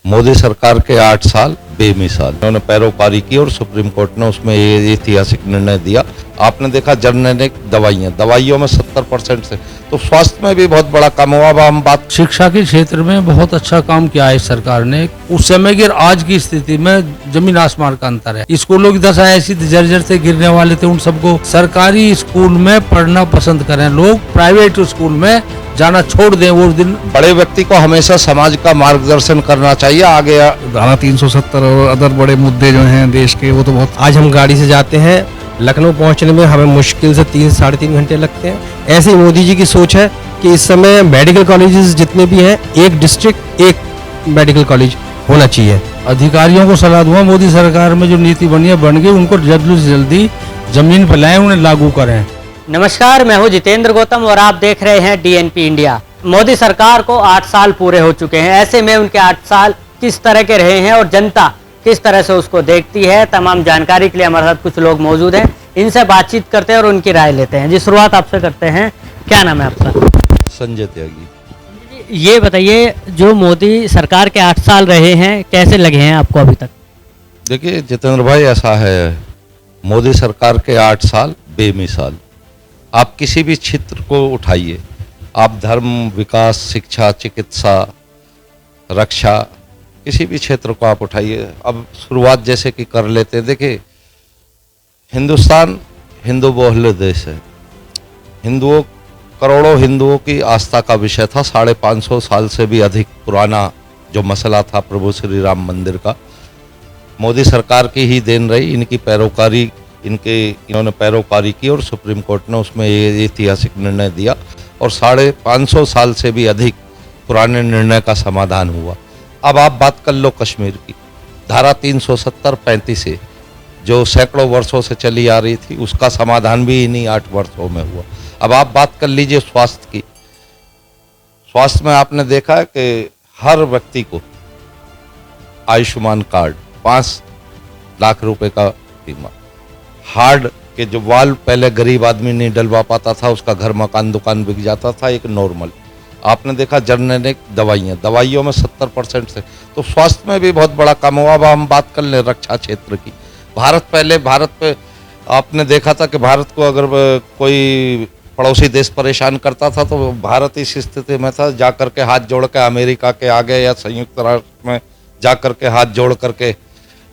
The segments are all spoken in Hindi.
मोदी सरकार के 8 साल बेमिसाल, उन्होंने पैरोकारी की और सुप्रीम कोर्ट ने उसमें ये ऐतिहासिक निर्णय दिया। आपने देखा जनरल दवाइयों में 70% से, तो स्वास्थ्य में भी बहुत बड़ा काम हुआ। अब हम बात शिक्षा के क्षेत्र में बहुत अच्छा काम किया है इस सरकार ने। उस समय की और आज की स्थिति में जमीन आसमान का अंतर है। स्कूलों की दशा ऐसी जर्जर थे, गिरने वाले थे, उन सबको सरकारी स्कूल में पढ़ना पसंद करें लोग, प्राइवेट स्कूल में जाना छोड़ दें। वो दिन बड़े व्यक्ति को हमेशा समाज का मार्गदर्शन करना चाहिए। आगे धारा 370 और अदर बड़े मुद्दे जो हैं देश के, वो तो बहुत। आज हम गाड़ी से जाते हैं, लखनऊ पहुंचने में हमें मुश्किल से 3-3.5 घंटे लगते हैं। ऐसे ही मोदी जी की सोच है कि इस समय मेडिकल कॉलेजेस जितने भी हैं, एक डिस्ट्रिक्ट एक मेडिकल कॉलेज होना चाहिए। अधिकारियों को सलाह दूंगा, मोदी सरकार में जो नीति बनी है बन गई, उनको जल्दी से जल्दी जमीन पर लाएं, उन्हें लागू करें। नमस्कार, मैं हूं जितेंद्र गौतम और आप देख रहे हैं डीएनपी इंडिया। मोदी सरकार को 8 साल पूरे हो चुके हैं। ऐसे में उनके 8 साल किस तरह के रहे हैं और जनता किस तरह से उसको देखती है, तमाम जानकारी के लिए हमारे साथ कुछ लोग मौजूद हैं। इनसे बातचीत करते हैं और उनकी राय लेते हैं। जी, शुरुआत आपसे करते हैं। क्या नाम है आपका? संजय त्यागी। ये बताइए, जो मोदी सरकार के 8 साल रहे हैं, कैसे लगे हैं आपको अभी तक? देखिए जितेंद्र भाई, ऐसा है, मोदी सरकार के 8 साल बेमिसाल। आप किसी भी क्षेत्र को उठाइए, आप धर्म, विकास, शिक्षा, चिकित्सा, रक्षा, किसी भी क्षेत्र को आप उठाइए। अब शुरुआत जैसे कि कर लेते हैं। देखिए, हिंदुस्तान हिंदू बहुल देश है। करोड़ों हिंदुओं की आस्था का विषय था। 550 साल से भी अधिक पुराना जो मसला था प्रभु श्री राम मंदिर का, मोदी सरकार की ही देन रही। इन्होंने पैरोकारी की और सुप्रीम कोर्ट ने उसमें ये ऐतिहासिक निर्णय दिया और 550 साल से भी अधिक पुराने निर्णय का समाधान हुआ। अब आप बात कर लो कश्मीर की, धारा 370-35 से जो सैकड़ों वर्षों से चली आ रही थी, उसका समाधान भी इन्हीं 8 वर्षों में हुआ। अब आप बात कर लीजिए स्वास्थ्य की। स्वास्थ्य में आपने देखा है कि हर व्यक्ति को आयुष्मान कार्ड 5 लाख रुपए का बीमा, हार्ड के जो वाल्व पहले गरीब आदमी नहीं डलवा पाता था, उसका घर मकान दुकान बिक जाता था, एक नॉर्मल। आपने देखा जनरल दवाइयों में 70% से, तो स्वास्थ्य में भी बहुत बड़ा काम हुआ। अब हम बात कर लें रक्षा क्षेत्र की। भारत पे आपने देखा था कि भारत को अगर कोई पड़ोसी देश परेशान करता था तो भारत इस स्थिति में था, जाकर के हाथ जोड़ के अमेरिका के आगे या संयुक्त राष्ट्र में जाकर के हाथ जोड़ करके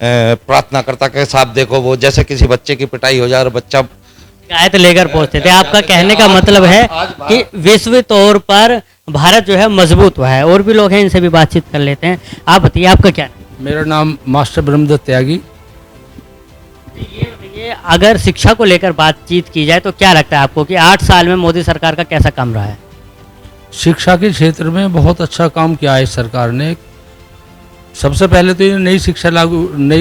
प्रार्थना करता कि साहब देखो, वो जैसे किसी बच्चे की पिटाई हो जाए और बच्चा शिकायत लेकर पहुंचते थे। आपका कहने का मतलब है कि विश्व तौर पर भारत जो है मजबूत हुआ है। और भी लोग हैं, इनसे भी बातचीत कर लेते हैं। आप बताइए, आपका क्या? मेरा नाम मास्टर ब्रह्मदत्त त्यागी। ये बताइए, अगर शिक्षा को लेकर बातचीत की जाए तो क्या लगता है आपको कि 8 साल में मोदी सरकार का कैसा काम रहा है? शिक्षा के क्षेत्र में बहुत अच्छा काम किया है इस सरकार ने। सबसे पहले तो ये नई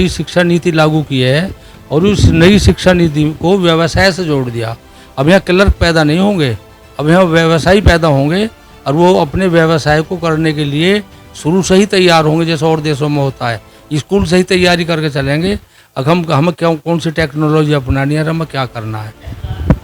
शिक्षा नीति लागू की है और उस नई शिक्षा नीति को व्यवसाय से जोड़ दिया। अब यहाँ क्लर्क पैदा नहीं होंगे, अब यहाँ व्यवसायी पैदा होंगे और वो अपने व्यवसाय को करने के लिए शुरू से ही तैयार होंगे, जैसे और देशों में होता है। स्कूल से ही तैयारी करके चलेंगे। अब हमें कौन सी टेक्नोलॉजी अपनानी है, हमें क्या करना है।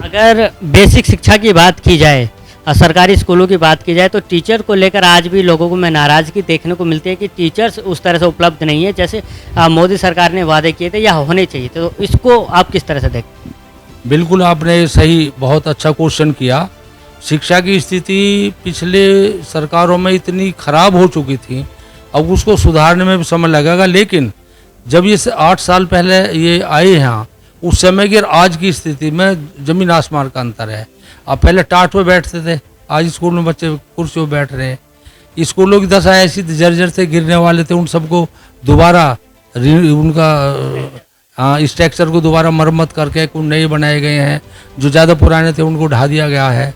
अगर बेसिक शिक्षा की बात की जाए और सरकारी स्कूलों की बात की जाए तो टीचर को लेकर आज भी लोगों को में नाराज़गी देखने को मिलती है कि टीचर्स उस तरह से उपलब्ध नहीं है जैसे मोदी सरकार ने वादे किए थे या होने चाहिए। तो इसको आप किस तरह से देखते हैं? बिल्कुल, आपने सही, बहुत अच्छा क्वेश्चन किया। शिक्षा की स्थिति पिछले सरकारों में इतनी खराब हो चुकी थी, अब उसको सुधारने में भी समय लगेगा। लेकिन जब ये 8 साल पहले ये आए यहाँ, उस समय की और आज की स्थिति में जमीन आसमान का अंतर है। अब पहले टाट पे बैठते थे, आज स्कूल में बच्चे कुर्सियों पे बैठ रहे हैं। स्कूलों की दशा ऐसी जर्जर थे, गिरने वाले थे, उन सबको दोबारा उनका स्ट्रक्चर को दोबारा मरम्मत करके कुछ नए बनाए गए हैं। जो ज़्यादा पुराने थे उनको ढा दिया गया है।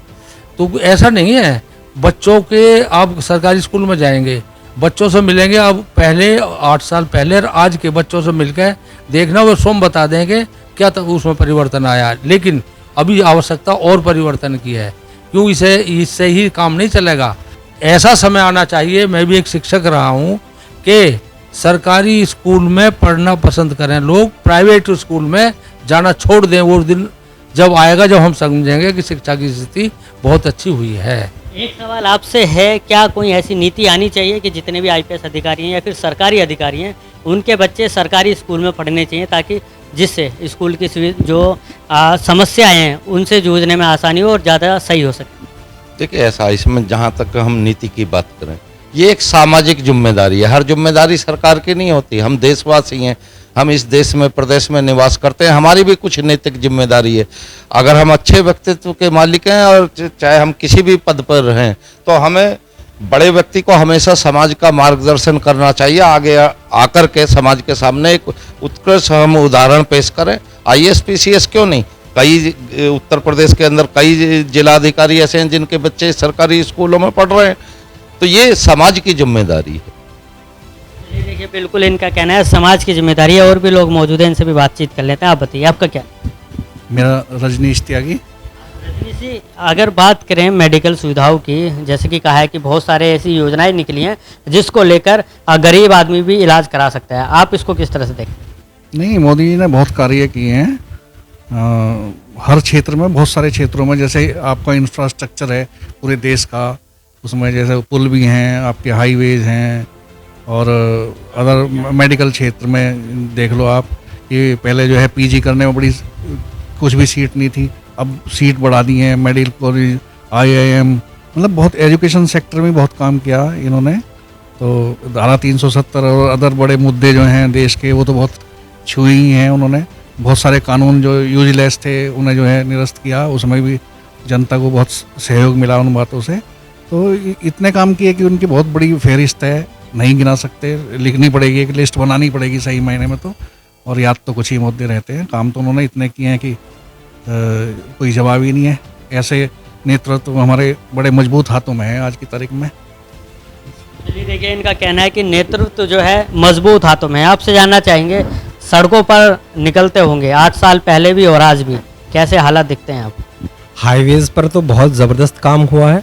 तो ऐसा नहीं है, बच्चों के आप सरकारी स्कूल में जाएंगे, बच्चों से मिलेंगे, अब पहले 8 साल पहले और आज के बच्चों से मिलकर देखना, वो स्वयं बता देंगे क्या उसमें परिवर्तन आया। लेकिन अभी आवश्यकता और परिवर्तन की है, क्यों इससे ही काम नहीं चलेगा। ऐसा समय आना चाहिए, मैं भी एक शिक्षक रहा हूँ, कि सरकारी स्कूल में पढ़ना पसंद करें लोग, प्राइवेट स्कूल में जाना छोड़ दें। वो दिन जब आएगा जब हम समझेंगे कि शिक्षा की स्थिति बहुत अच्छी हुई है। एक सवाल आपसे है, क्या कोई ऐसी नीति आनी चाहिए कि जितने भी आईपीएस अधिकारी हैं या फिर सरकारी अधिकारी हैं उनके बच्चे सरकारी स्कूल में पढ़ने चाहिए, ताकि जिससे स्कूल की जो समस्याएं हैं उनसे जूझने में आसानी हो और ज़्यादा सही हो सके? देखिए, ऐसा इसमें जहाँ तक हम नीति की बात करें, ये एक सामाजिक जिम्मेदारी है। हर जिम्मेदारी सरकार की नहीं होती। हम देशवासी हैं, हम इस देश में प्रदेश में निवास करते हैं, हमारी भी कुछ नैतिक जिम्मेदारी है। अगर हम अच्छे व्यक्तित्व के मालिक हैं और चाहे हम किसी भी पद पर रहें, तो हमें बड़े व्यक्ति को हमेशा समाज का मार्गदर्शन करना चाहिए। आगे आकर के समाज के सामने एक उत्कृष्ट हम उदाहरण पेश करें। आईएएस पीसीएस क्यों नहीं, कई उत्तर प्रदेश के अंदर कई जिलाधिकारी ऐसे हैं जिनके बच्चे सरकारी स्कूलों में पढ़ रहे हैं। तो ये समाज की जिम्मेदारी है। ये देखिए, बिल्कुल इनका कहना है समाज की जिम्मेदारी है। और भी लोग मौजूद हैं, इनसे भी बातचीत कर लेते हैं। आप बताइए, आपका क्या? मेरा रजनीश त्यागी। रजनीश जी, अगर बात करें मेडिकल सुविधाओं की, जैसे कि कहा है कि बहुत सारे ऐसी योजनाएं निकली हैं जिसको लेकर गरीब आदमी भी इलाज करा सकता है, आप इसको किस तरह से देखते हैं? नहीं, मोदी जी ने बहुत कार्य किए हैं। हर क्षेत्र में, बहुत सारे क्षेत्रों में, जैसे आपका इंफ्रास्ट्रक्चर है पूरे देश का, उसमें जैसे पुल भी हैं, आपके हाईवेज हैं, और अदर मेडिकल क्षेत्र में देख लो आप कि पहले जो है पीजी करने में बड़ी कुछ भी सीट नहीं थी, अब सीट बढ़ा दी हैं। मेडिकल कॉलेज, आईआईएम, मतलब बहुत एजुकेशन सेक्टर में बहुत काम किया इन्होंने। तो धारा 370 और अदर बड़े मुद्दे जो हैं देश के, वो तो बहुत छुए ही हैं उन्होंने। बहुत सारे कानून जो यूजलेस थे उन्हें जो है निरस्त किया, उसमें भी जनता को बहुत सहयोग मिला उन बातों से। तो इतने काम किए कि उनकी बहुत बड़ी फहरिस्त है, नहीं गिना सकते, लिखनी पड़ेगी, एक लिस्ट बनानी पड़ेगी सही मायने में तो। और याद तो कुछ ही मुद्दे रहते हैं, काम तो उन्होंने इतने किए हैं कि कोई जवाब ही नहीं है। ऐसे नेतृत्व हमारे बड़े मजबूत हाथों में है आज की तारीख में। चलिए, देखिए इनका कहना है कि नेतृत्व जो है मजबूत हाथों में है। आपसे जानना चाहेंगे, सड़कों पर निकलते होंगे 8 साल पहले भी और आज भी, कैसे हालात दिखते हैं आप? हाईवेज़ पर तो बहुत ज़बरदस्त काम हुआ है।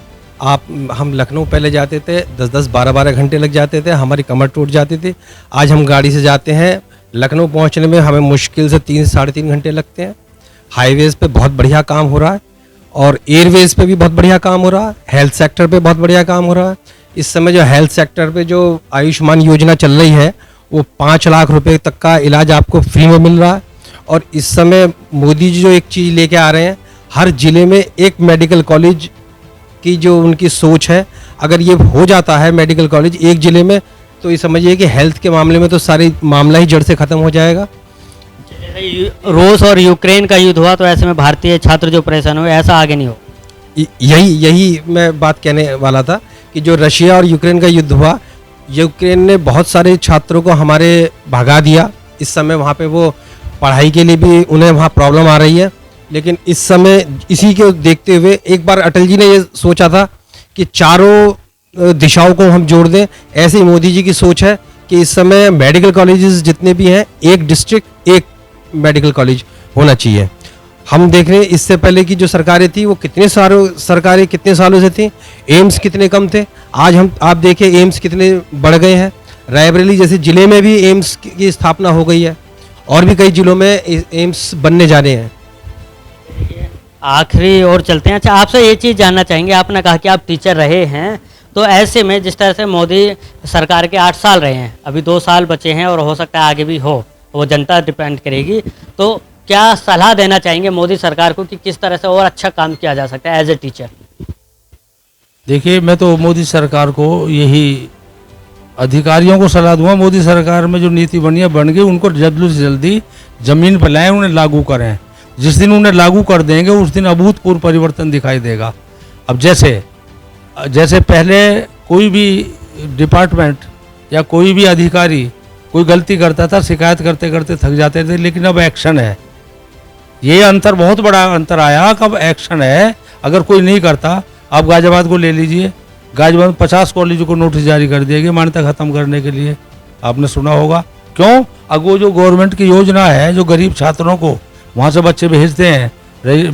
हम लखनऊ पहले जाते थे, 10-10, 12-12 घंटे लग जाते थे, हमारी कमर टूट जाती थी। आज हम गाड़ी से जाते हैं, लखनऊ पहुंचने में हमें मुश्किल से 3-3.5 घंटे लगते हैं। हाईवेज़ पे बहुत बढ़िया काम हो रहा है, और एयरवेज़ पे भी बहुत बढ़िया काम हो रहा है, हेल्थ सेक्टर पे बहुत बढ़िया काम हो रहा है। इस समय जो हेल्थ सेक्टर पे जो आयुष्मान योजना चल रही है, वो 5 लाख रुपए तक का इलाज आपको फ्री में मिल रहा है। और इस समय मोदी जी जो एक चीज़ लेके आ रहे हैं, हर ज़िले में एक मेडिकल कॉलेज की जो उनकी सोच है, अगर ये हो जाता है मेडिकल कॉलेज एक ज़िले में, तो ये समझिए कि हेल्थ के मामले में तो सारी मामला ही जड़ से ख़त्म हो जाएगा। रूस और यूक्रेन का युद्ध हुआ, तो ऐसे में भारतीय छात्र जो परेशान हुए, ऐसा आगे नहीं हो। यही मैं बात कहने वाला था कि जो रशिया और यूक्रेन का युद्ध हुआ, यूक्रेन ने बहुत सारे छात्रों को हमारे भगा दिया। इस समय वहाँ पे वो पढ़ाई के लिए भी उन्हें वहाँ प्रॉब्लम आ रही है। लेकिन इस समय इसी को देखते हुए एक बार अटल जी ने ये सोचा था कि चारों दिशाओं को हम जोड़ दें। ऐसे ही मोदी जी की सोच है कि इस समय मेडिकल कॉलेजेस जितने भी हैं, एक डिस्ट्रिक्ट एक मेडिकल कॉलेज होना चाहिए। हम देख रहे हैं इससे पहले की जो सरकारें थी वो कितने सालों से थी, एम्स कितने कम थे। आज आप देखें एम्स कितने बढ़ गए हैं। रायबरेली जैसे ज़िले में भी एम्स की स्थापना हो गई है, और भी कई ज़िलों में एम्स बनने जा रहे हैं। आखिरी और चलते हैं। अच्छा, आपसे ये चीज़ जानना चाहेंगे, आपने कहा कि आप टीचर रहे हैं, तो ऐसे में जिस तरह से मोदी सरकार के 8 साल रहे हैं, अभी 2 साल बचे हैं और हो सकता है आगे भी हो, वो जनता डिपेंड करेगी, तो क्या सलाह देना चाहेंगे मोदी सरकार को कि किस तरह से और अच्छा काम किया जा सकता है एज ए टीचर? देखिए, मैं तो मोदी सरकार को यही अधिकारियों को सलाह दूंगा, मोदी सरकार में जो नीति बनी है बन गई, उनको जल्दी से जल्दी ज़मीन पर लाएं, उन्हें लागू करें। जिस दिन उन्हें लागू कर देंगे उस दिन अभूतपूर्व परिवर्तन दिखाई देगा। अब जैसे पहले कोई भी डिपार्टमेंट या कोई भी अधिकारी कोई गलती करता था, शिकायत करते करते थक जाते थे, लेकिन अब एक्शन है। ये अंतर, बहुत बड़ा अंतर आया कि अब एक्शन है। अगर कोई नहीं करता, आप गाजियाबाद को ले लीजिए, गाजियाबाद 50 कॉलेजों को नोटिस जारी कर दिया गया मान्यता खत्म करने के लिए, आपने सुना होगा। क्यों? अब वो जो गवर्नमेंट की योजना है, जो गरीब छात्रों को वहाँ से बच्चे भेजते हैं,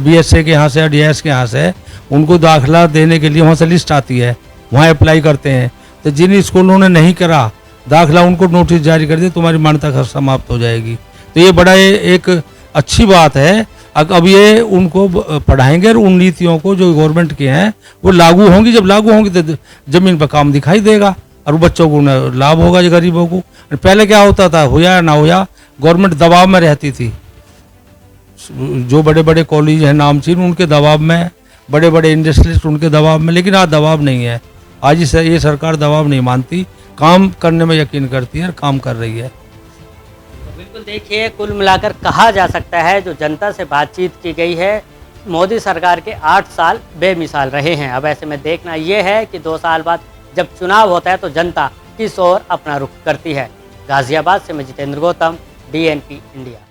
बीएसए के यहाँ से या डीएस के यहाँ से, उनको दाखिला देने के लिए वहाँ से लिस्ट आती है, वहाँ अप्लाई करते हैं। तो जिन स्कूलों ने नहीं करा दाखिला, उनको नोटिस जारी कर दिया, तुम्हारी मान्यता समाप्त हो जाएगी। तो ये बड़ा एक अच्छी बात है। अब ये उनको पढ़ाएंगे और उन नीतियों को जो गवर्नमेंट की हैं वो लागू होंगी। जब लागू होंगी तो जमीन पर काम दिखाई देगा और बच्चों को लाभ होगा, जो गरीबों को। पहले क्या होता था, हुआ या ना हुआ, गवर्नमेंट दबाव में रहती थी। जो बड़े बड़े कॉलेज हैं नामचीन, उनके दबाव में, बड़े बड़े इंडस्ट्रियलिस्ट उनके दबाव में। लेकिन आज दबाव नहीं है। आज ये सरकार दबाव नहीं मानती, काम करने में यकीन करती है और काम कर रही है। बिल्कुल, देखिए कुल मिलाकर कहा जा सकता है जो जनता से बातचीत की गई है, मोदी सरकार के 8 साल बेमिसाल रहे हैं। अब ऐसे में देखना ये है कि 2 साल बाद जब चुनाव होता है तो जनता किस ओर अपना रुख करती है। गाजियाबाद से मैं जितेंद्र गौतम, DNP इंडिया।